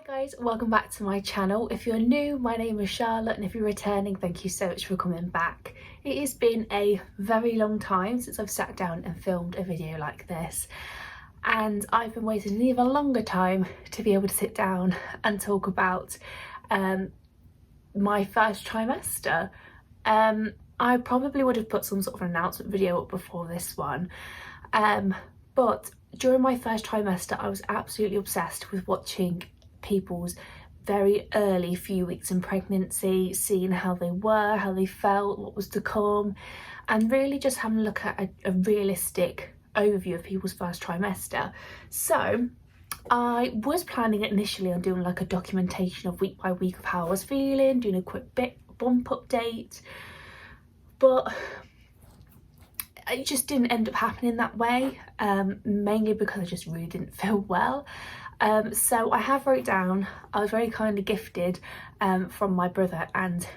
Guys, welcome back to my channel. If you're new, my name is Charlotte, and if you're returning, thank you so much for coming back. It has been a very long time since I've sat down and filmed a video like this, and I've been waiting an even longer time to be able to sit down and talk about my first trimester. I probably would have put some sort of an announcement video up before this one, but during my first trimester I was absolutely obsessed with watching people's very early few weeks in pregnancy, seeing how they were, how they felt, what was to come, and really just having a look at a realistic overview of people's first trimester. So I was planning initially on doing like a documentation of week by week of how I was feeling, doing a quick bump update, but it just didn't end up happening that way, mainly because I just really didn't feel well. So I have wrote down, I was very kindly gifted from my brother and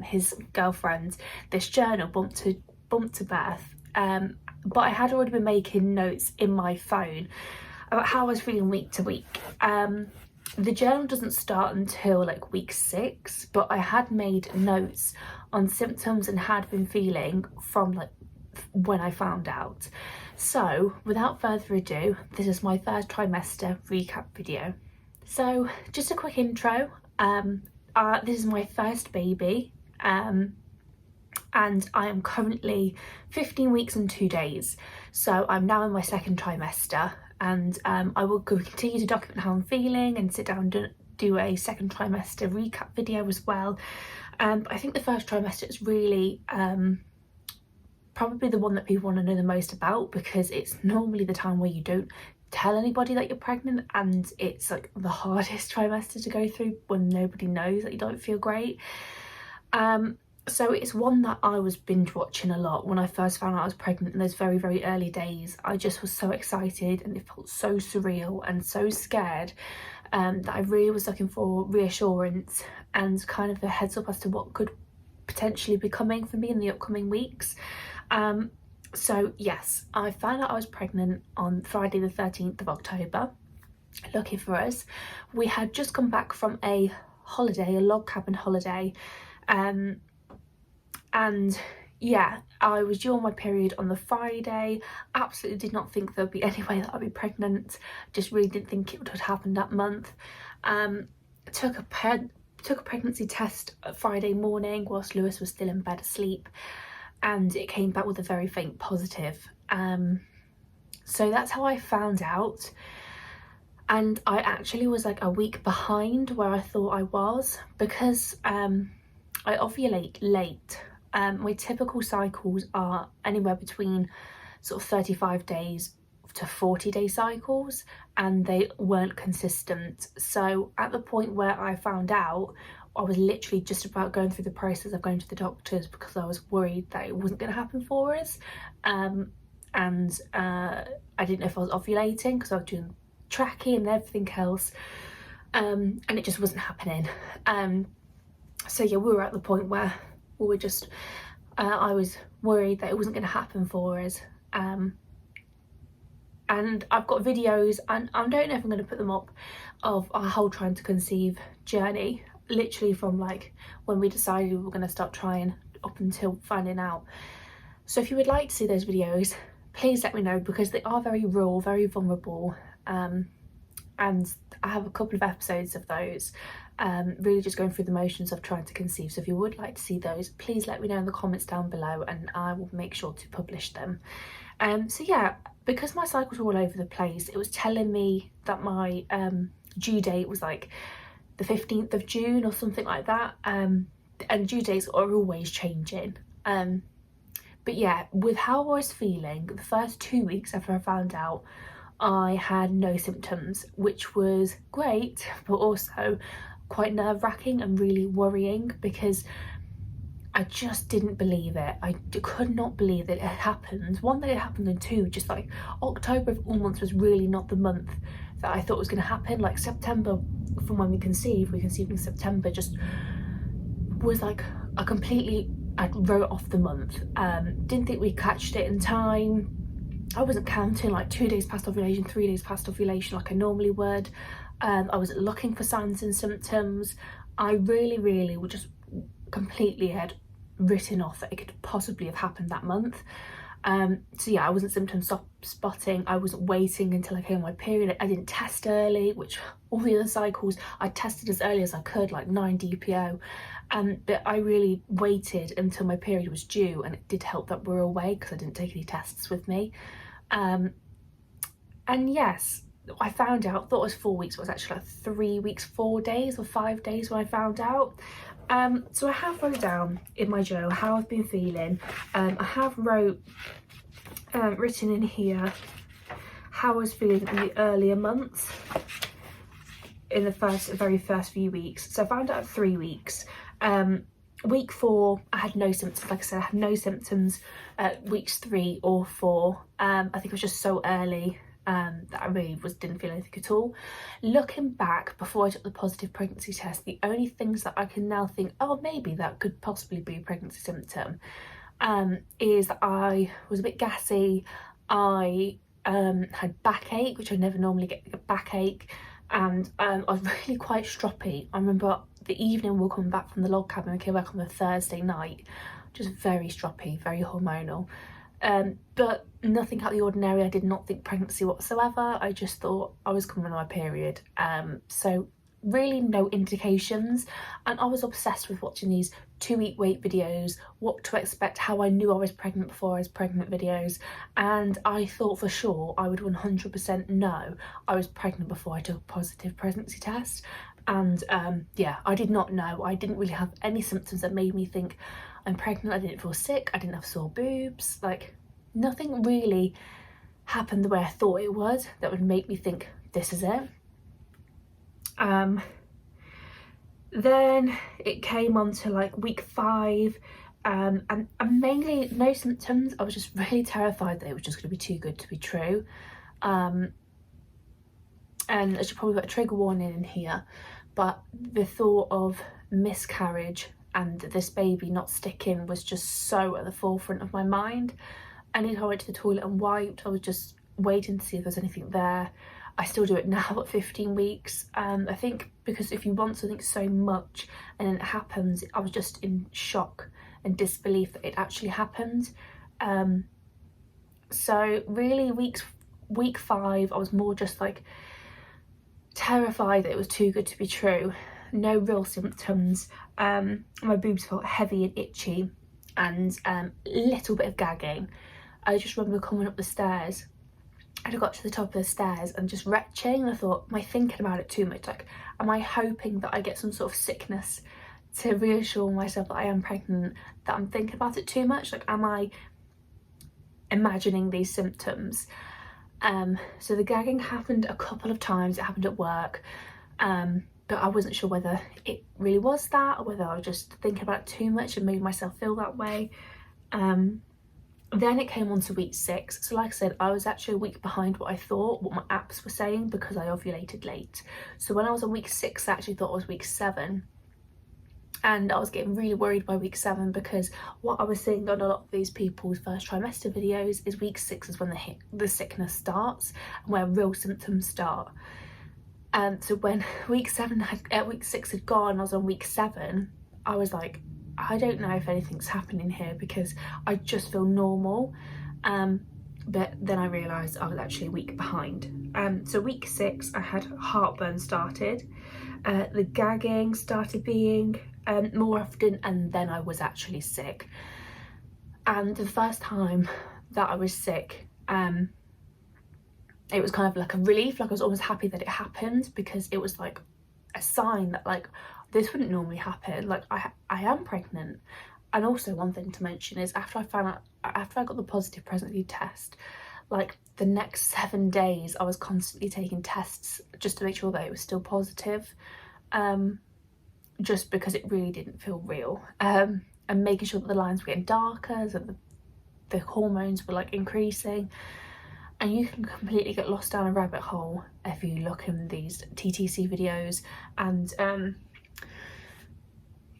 his girlfriend, this journal, Bump to Birth, but I had already been making notes in my phone about how I was feeling week to week. The journal doesn't start until like week 6, but I had made notes on symptoms and had been feeling from like when I found out. So without further ado, this is my first trimester recap video. So just a quick intro. This is my first baby, and I am currently 15 weeks and 2 days. So I'm now in my second trimester, and I will continue to document how I'm feeling and sit down and do a second trimester recap video as well. But I think the first trimester is really probably the one that people want to know the most about, because it's normally the time where you don't tell anybody that you're pregnant, and it's like the hardest trimester to go through when nobody knows that you don't feel great. So it's one that I was binge watching a lot when I first found out I was pregnant in those very, very early days. I just was so excited, and it felt so surreal and so scared, that I really was looking for reassurance and kind of a heads up as to what could potentially be coming for me in the upcoming weeks. So yes, I found out I was pregnant on Friday the 13th of October. Lucky for us, we had just come back from a holiday, a log cabin holiday, and yeah, I was due on my period on the Friday. Absolutely did not think there'd be any way that I'd be pregnant. Just really didn't think it would have happened that month. Took a pregnancy test Friday morning whilst Lewis was still in bed asleep, and it came back with a very faint positive. So that's how I found out, and I actually was like a week behind where I thought I was, because I ovulate late. My typical cycles are anywhere between sort of 35 days to 40-day cycles, and they weren't consistent. So at the point where I found out, I was literally just about going through the process of going to the doctors, because I was worried that it wasn't going to happen for us, and I didn't know if I was ovulating because I was doing tracking and everything else, and it just wasn't happening. So yeah, we were at the point where we were just I was worried that it wasn't going to happen for us, and I've got videos, and I don't know if I'm going to put them up, of our whole trying to conceive journey, literally from like when we decided we were going to start trying up until finding out. So if you would like to see those videos, please let me know, because they are very raw, very vulnerable, and I have a couple of episodes of those, really just going through the motions of trying to conceive. So if you would like to see those, please let me know in the comments down below, and I will make sure to publish them. So yeah, because my cycles were all over the place, it was telling me that my due date was like the 15th of June or something like that, and due dates are always changing. But yeah, with how I was feeling the first 2 weeks after I found out, I had no symptoms, which was great, but also quite nerve-wracking and really worrying, because I just didn't believe it. I could not believe that it had happened. One, that it happened, and two, just like October of all months was really not the month that I thought was going to happen. Like September, from when we conceived in September, just was like a completely, I wrote off the month. Didn't think we catched it in time. I wasn't counting like 2 days past ovulation, 3 days past ovulation like I normally would. I was looking for signs and symptoms. I really would just completely had written off that it could possibly have happened that month. So yeah, I wasn't symptom spotting. I wasn't waiting until I came on my period. I didn't test early, which all the other cycles I tested as early as I could, like 9 DPO. But I really waited until my period was due, and it did help that we were away because I didn't take any tests with me. And yes, I found out, thought it was 4 weeks, but it was actually like 3 weeks, 4 days or 5 days when I found out. So I have wrote down in my journal how I've been feeling. I have written in here how I was feeling in the earlier months, in the very first few weeks. So I found out at 3 weeks. Week 4, I had no symptoms. Like I said, I had no symptoms at weeks 3 or 4. I think it was just so early that I really didn't feel anything at all. Looking back, before I took the positive pregnancy test, the only things that I can now think, oh, maybe that could possibly be a pregnancy symptom, is that I was a bit gassy. I had backache, which I never normally get a backache, and I was really quite stroppy. I remember the evening we were coming back from the log cabin, we came back on the Thursday night, just very stroppy, very hormonal. But nothing out of the ordinary. I did not think pregnancy whatsoever. I just thought I was coming on my period. So really no indications, and I was obsessed with watching these 2-week wait videos, what to expect, how I knew I was pregnant before I was pregnant videos, and I thought for sure I would 100% know I was pregnant before I took a positive pregnancy test. And yeah, I did not know. I didn't really have any symptoms that made me think I'm pregnant. I didn't feel sick. I didn't have sore boobs. Like, nothing really happened the way I thought it would that would make me think this is it. Then it came on to like week 5, and mainly no symptoms. I was just really terrified that it was just going to be too good to be true. And I should probably put a trigger warning in here, but the thought of miscarriage and this baby not sticking was just so at the forefront of my mind. Anytime I went to the toilet and wiped, I was just waiting to see if there's anything there. I still do it now at 15 weeks. I think because if you want something so much and then it happens, I was just in shock and disbelief that it actually happened. So really week 5, I was more just like terrified that it was too good to be true. No real symptoms. My boobs felt heavy and itchy, and a little bit of gagging. I just remember coming up the stairs, and I got to the top of the stairs and just retching, and I thought, am I thinking about it too much? Like, am I hoping that I get some sort of sickness to reassure myself that I am pregnant, that I'm thinking about it too much? Like, am I imagining these symptoms? So the gagging happened a couple of times. It happened at work, but I wasn't sure whether it really was that or whether I was just thinking about it too much and made myself feel that way. Then it came on to week 6. So like I said, I was actually a week behind what I thought, what my apps were saying, because I ovulated late. So when I was on week 6, I actually thought it was week 7. And I was getting really worried by week 7, because what I was seeing on a lot of these people's first trimester videos is week 6 is when the sickness starts and where real symptoms start. So when week 6 had gone, I was on week 7, I was like, I don't know if anything's happening here because I just feel normal. But then I realised I was actually a week behind. So week 6, I had heartburn started. The gagging started being more often, and then I was actually sick. And the first time that I was sick, it was kind of like a relief. Like, I was almost happy that it happened, because it was like a sign that like this wouldn't normally happen. Like, I am pregnant. And also, one thing to mention is after I got the positive pregnancy test, like the next 7 days I was constantly taking tests just to make sure that it was still positive, just because it really didn't feel real, and making sure that the lines were getting darker, so that the hormones were like increasing. And you can completely get lost down a rabbit hole if you look in these TTC videos, and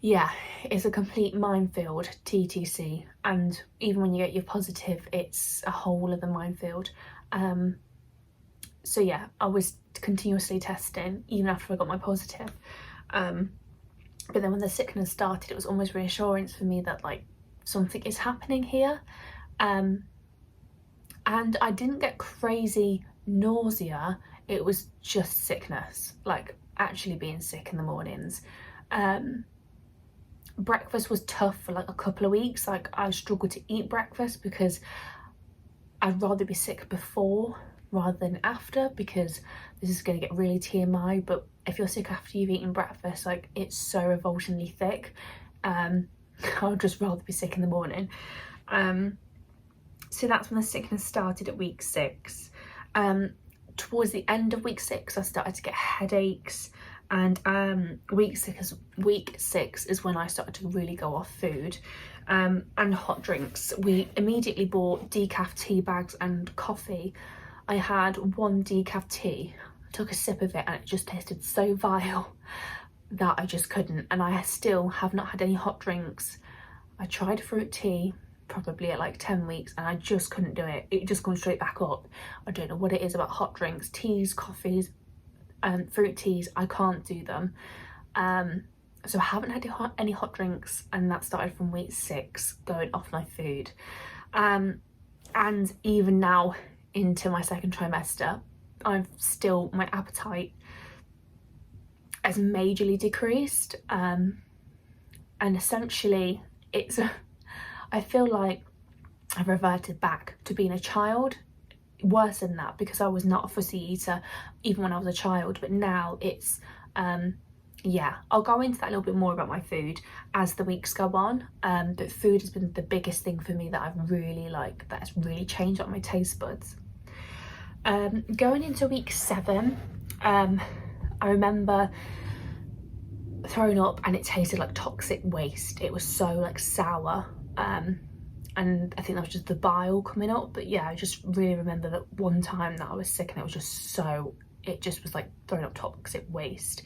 yeah, it's a complete minefield, TTC, and even when you get your positive, it's a whole other minefield. So yeah, I was continuously testing even after I got my positive. But then when the sickness started, it was almost reassurance for me that like something is happening here. And I didn't get crazy nausea, it was just sickness, like actually being sick in the mornings. Breakfast was tough for like a couple of weeks. Like I struggled to eat breakfast because I'd rather be sick before rather than after, because this is going to get really TMI, but if you're sick after you've eaten breakfast, like it's so revoltingly thick. I'd just rather be sick in the morning. So that's when the sickness started at week 6. Towards the end of week 6 I started to get headaches, and week 6 is when I started to really go off food and hot drinks. We immediately bought decaf tea bags and coffee. I had one decaf tea, took a sip of it, and it just tasted so vile that I just couldn't. And I still have not had any hot drinks. I tried fruit tea probably at like 10 weeks and I just couldn't do it. It just comes straight back up. I don't know what it is about hot drinks, teas, coffees, fruit teas. I can't do them. So I haven't had any hot drinks, and that started from week 6, going off my food. And even now into my second trimester, my appetite has majorly decreased. And essentially I feel like I've reverted back to being a child. Worse than that, because I was not a fussy eater even when I was a child, but now it's yeah, I'll go into that a little bit more about my food as the weeks go on. But food has been the biggest thing for me that I've really that has really changed up my taste buds. Going into week 7, I remember throwing up and it tasted like toxic waste. It was so like sour, and I think that was just the bile coming up. But yeah, I just really remember that one time that I was sick and it just was like throwing up toxic waste.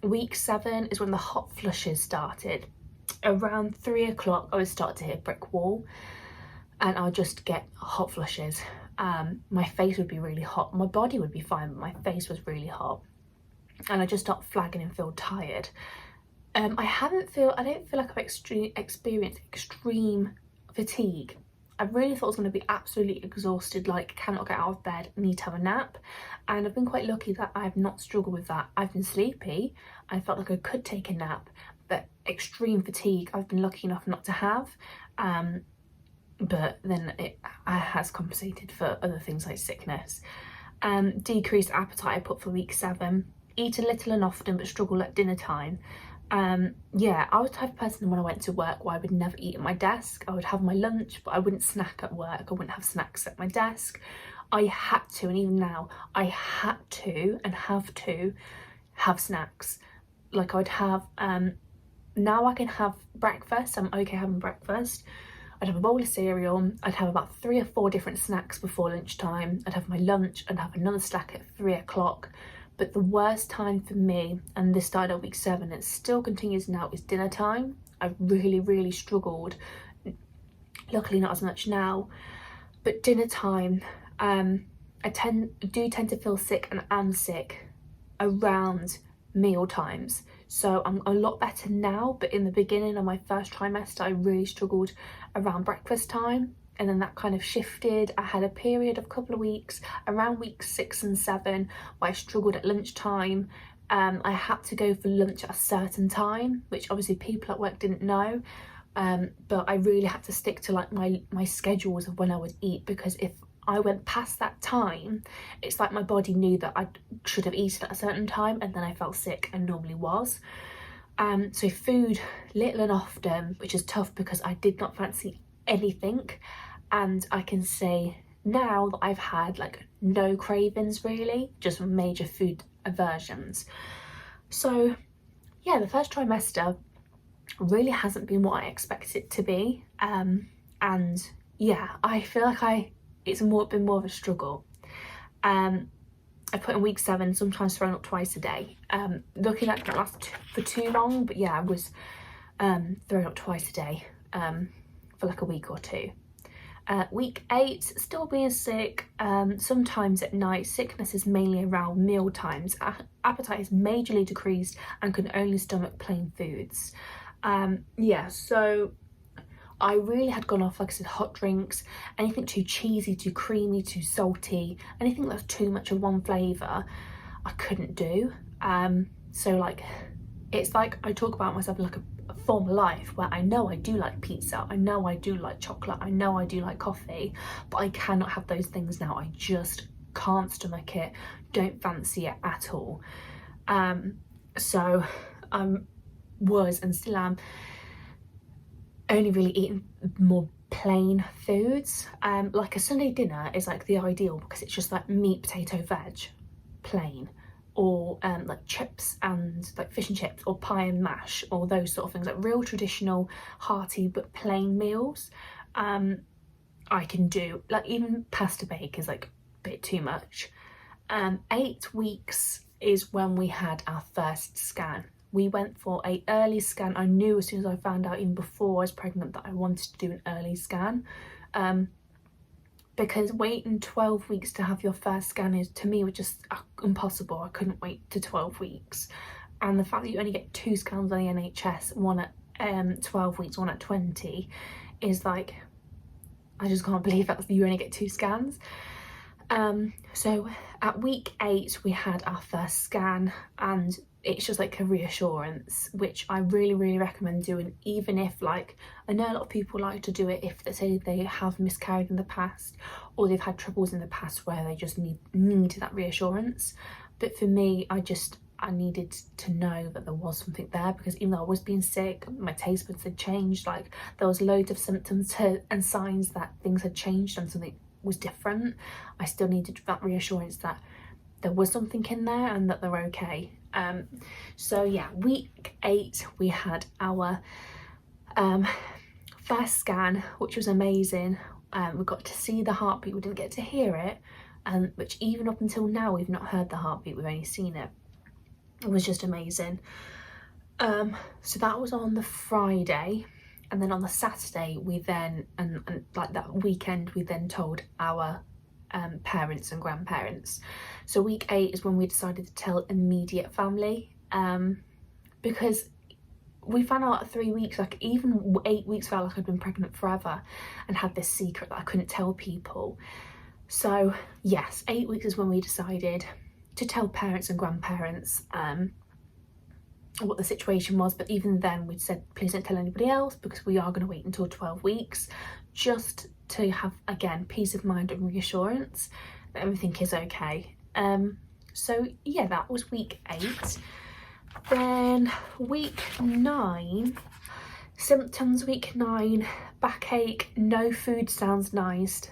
Week 7 is when the hot flushes started. Around 3 o'clock I would start to hit a brick wall and I would just get hot flushes. My face would be really hot, my body would be fine, but my face was really hot, and I just start flagging and feel tired. I don't feel like I've experienced extreme fatigue. I really thought I was going to be absolutely exhausted, like cannot get out of bed, need to have a nap, and I've been quite lucky that I've not struggled with that. I've been sleepy, I felt like I could take a nap, but extreme fatigue I've been lucky enough not to have. But then it has compensated for other things like sickness. Decreased appetite I put for week 7. Eat a little and often, but struggle at dinner time. Yeah, I was the type of person when I went to work where I would never eat at my desk. I would have my lunch, but I wouldn't snack at work. I wouldn't have snacks at my desk. I had to, and even now, I had to and have to have snacks. Like I would have, now I can have breakfast, I'm okay having breakfast. I'd have a bowl of cereal, I'd have about 3 or 4 different snacks before lunchtime, I'd have my lunch, I'd have another snack at 3 o'clock. But the worst time for me, and this started at week 7, and it still continues now, is dinner time. I've really struggled. Luckily not as much now, but dinner time, I do tend to feel sick and am sick around meal times. So I'm a lot better now, but in the beginning of my first trimester I really struggled around breakfast time, and then that kind of shifted. I had a period of a couple of weeks around week 6 and 7 where I struggled at lunchtime. I had to go for lunch at a certain time, which obviously people at work didn't know, but I really had to stick to like my schedules of when I would eat, because if I went past that time, it's like my body knew that I should have eaten at a certain time, and then I felt sick and normally was. So food little and often, which is tough because I did not fancy anything, and I can say now that I've had like no cravings really, just major food aversions. So yeah, the first trimester really hasn't been what I expected it to be, and yeah, I feel like it's been more of a struggle. I put in week 7 sometimes throwing up twice a day. Looking like that lasted for too long, but yeah, I was throwing up twice a day for like a week or 2. Week 8, still being sick, sometimes at night. Sickness is mainly around meal times. Appetite is majorly decreased and can only stomach plain foods. Yeah, so I really had gone off, like I said, hot drinks, anything too cheesy, too creamy, too salty, anything that's too much of one flavour, I couldn't do. So like, it's like I talk about myself like a former life where I know I do like pizza, I know I do like chocolate, I know I do like coffee, but I cannot have those things now. I just can't stomach it, don't fancy it at all. So I was and still am only really eating more plain foods. Like a Sunday dinner is like the ideal because it's just like meat, potato, veg, plain, or like chips and like fish and chips, or pie and mash, or those sort of things, like real traditional hearty but plain meals. I can do. Like even pasta bake is like a bit too much. 8 weeks is when we had our first scan. We went for an early scan. I knew as soon as I found out, even before I was pregnant, that I wanted to do an early scan, because waiting 12 weeks to have your first scan is, to me, was just impossible. I couldn't wait to 12 weeks. And the fact that you only get 2 scans on the NHS, one at 12 weeks, one at 20, is like, I just can't believe that you only get 2 scans. So at week 8 we had our first scan, and it's just like a reassurance, which I really recommend doing, even if, like, I know a lot of people like to do it if they say they have miscarried in the past or they've had troubles in the past where they just need that reassurance. But for me, I needed to know that there was something there, because even though I was being sick, my taste buds had changed, like there was loads of symptoms and signs that things had changed and something was different. I still needed that reassurance that there was something in there and that they're okay. So yeah, week 8 we had our first scan, which was amazing. We got to see the heartbeat. We didn't get to hear it, which even up until now we've not heard the heartbeat, we've only seen it. It was just amazing. So that was on the Friday, and then on the Saturday we then, and like that weekend, we then told our parents and grandparents. So week 8 is when we decided to tell immediate family, because we found out at 3 weeks, like even 8 weeks felt like I'd been pregnant forever and had this secret that I couldn't tell people. So yes, 8 weeks is when we decided to tell parents and grandparents what the situation was. But even then we'd said, please don't tell anybody else, because we are going to wait until 12 weeks just to have, again, peace of mind and reassurance that everything is okay. So yeah, that was week 8. Then week 9, symptoms. Week 9, backache, no food sounds nice,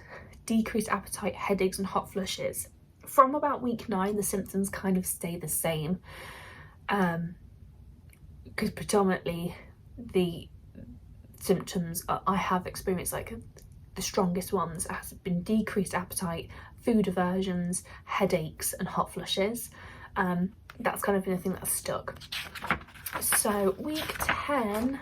decreased appetite, headaches and hot flushes. From about week 9 the symptoms kind of stay the same, because predominantly the symptoms I have experienced, like the strongest ones, has been decreased appetite, food aversions, headaches and hot flushes. That's kind of been a thing that's stuck. So week 10,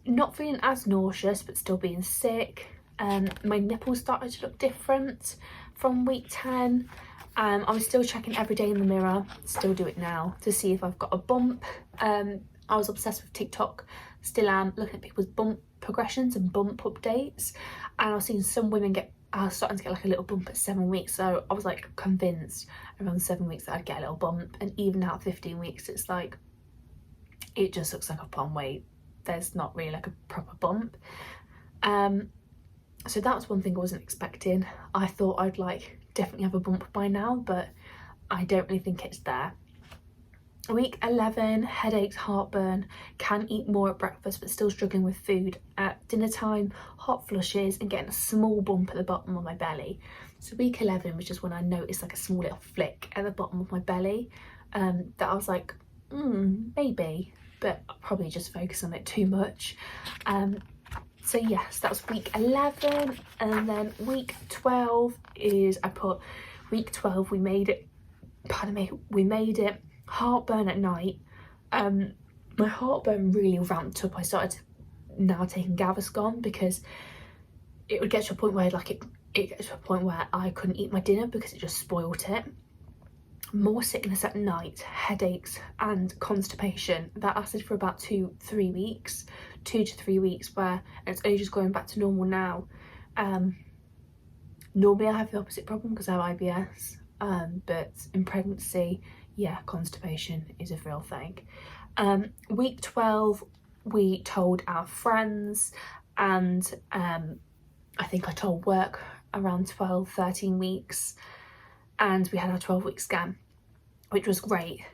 not feeling as nauseous but still being sick. My nipples started to look different from week 10. I was still checking every day in the mirror, still do it now, to see if I've got a bump. I was obsessed with TikTok, still am, looking at people's bump progressions and bump updates, and I was seeing some women starting to get like a little bump at 7 weeks. So I was like convinced around 7 weeks that I'd get a little bump, and even now at 15 weeks it's like, it just looks like I've put on weight. There's not really like a proper bump. So that was one thing I wasn't expecting. I thought I'd like definitely have a bump by now, but I don't really think it's there. Week 11, headaches, heartburn, can eat more at breakfast but still struggling with food at dinner time, hot flushes and getting a small bump at the bottom of my belly. So week 11 was just when I noticed like a small little flick at the bottom of my belly, that I was like, maybe, but I'll probably just focus on it too much. So yes, that was week 11. And then week 12 is, I put week 12, we made it, we made it, heartburn at night. My heartburn really ramped up. I started now taking Gaviscon because it would get to a point where like it gets to a point where I couldn't eat my dinner because it just spoilt it. More sickness at night, headaches and constipation. That lasted for about 2 to 3 weeks, where it's only just going back to normal now. Normally I have the opposite problem because I have IBS, but in pregnancy, yeah, constipation is a real thing. Week 12 we told our friends, and I think I told work around 12-13 weeks, and we had our 12-week scan, which was great.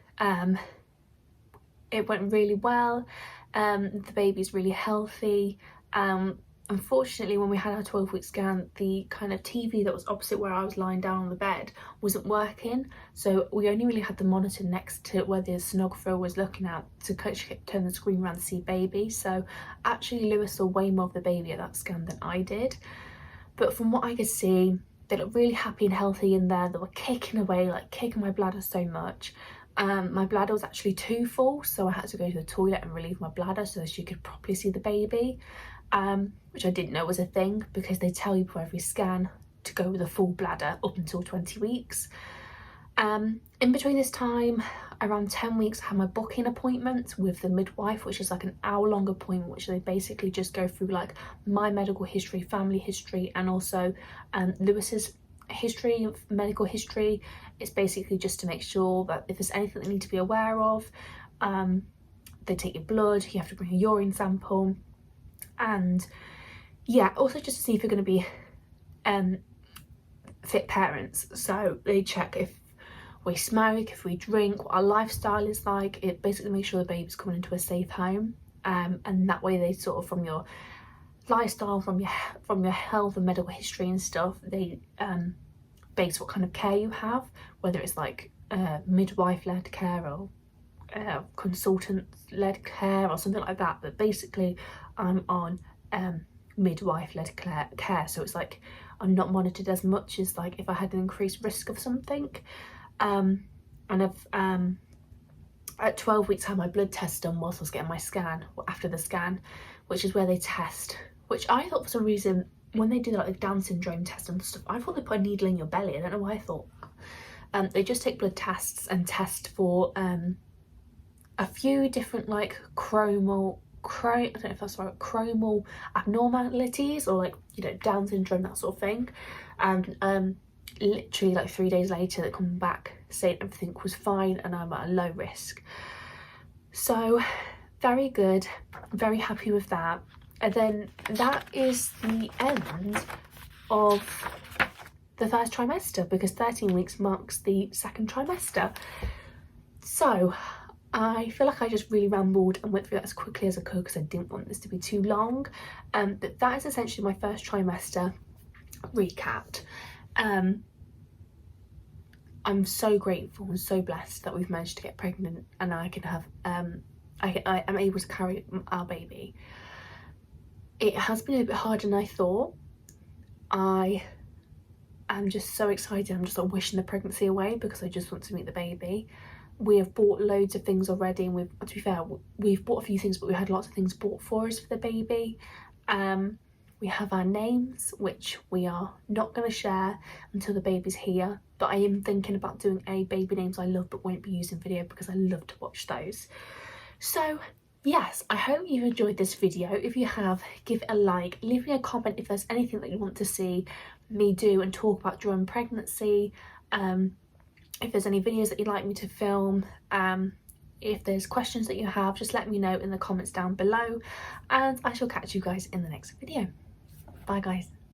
It went really well. The baby's really healthy. Unfortunately, when we had our 12-week scan, the kind of TV that was opposite where I was lying down on the bed wasn't working, so we only really had the monitor next to where the sonographer was looking at to turn the screen around to see baby. So actually Lewis saw way more of the baby at that scan than I did, but from what I could see, they looked really happy and healthy in there. They were kicking away, like kicking my bladder so much. My bladder was actually too full, so I had to go to the toilet and relieve my bladder so that she could properly see the baby, which I didn't know was a thing because they tell you before every scan to go with a full bladder up until 20 weeks. In between this time, around 10 weeks, I had my booking appointment with the midwife, which is like an hour-long appointment, which they basically just go through like my medical history, family history, and also Lewis's history, medical history. It's basically just to make sure that if there's anything they need to be aware of. They take your blood, you have to bring a urine sample, and yeah, also just to see if you're going to be fit parents. So they check if we smoke, if we drink, what our lifestyle is like. It basically makes sure the baby's coming into a safe home, and that way they sort of, from your lifestyle, from your health and medical history and stuff, they base what kind of care you have, whether it's like midwife-led care or consultant-led care or something like that. But basically I'm on midwife-led care, so it's like I'm not monitored as much as like if I had an increased risk of something. And at 12 weeks I had my blood test done whilst I was getting my scan, or after the scan, which is where they test, which I thought for some reason when they do like the Down syndrome test and stuff, I thought they put a needle in your belly. I don't know why I thought. They just take blood tests and test for a few different like chromal abnormalities, or like, you know, Down syndrome, that sort of thing. And literally like 3 days later they come back saying everything was fine and I'm at a low risk. So very good, very happy with that. And then that is the end of the first trimester, because 13 weeks marks the second trimester. So I feel like I just really rambled and went through that as quickly as I could because I didn't want this to be too long. But that is essentially my first trimester recapped. I'm so grateful and so blessed that we've managed to get pregnant and I can have I am able to carry our baby. It has been a bit harder than I thought. I am just so excited. I'm just like wishing the pregnancy away because I just want to meet the baby. We have bought loads of things already, and to be fair, we've bought a few things, but we had lots of things bought for us for the baby. We have our names, which we are not going to share until the baby's here, but I am thinking about doing a baby names I love but won't be used in video because I love to watch those. So yes, I hope you enjoyed this video. If you have, give it a like, leave me a comment if there's anything that you want to see me do and talk about during pregnancy. If there's any videos that you'd like me to film, if there's questions that you have, just let me know in the comments down below, and I shall catch you guys in the next video. Bye guys.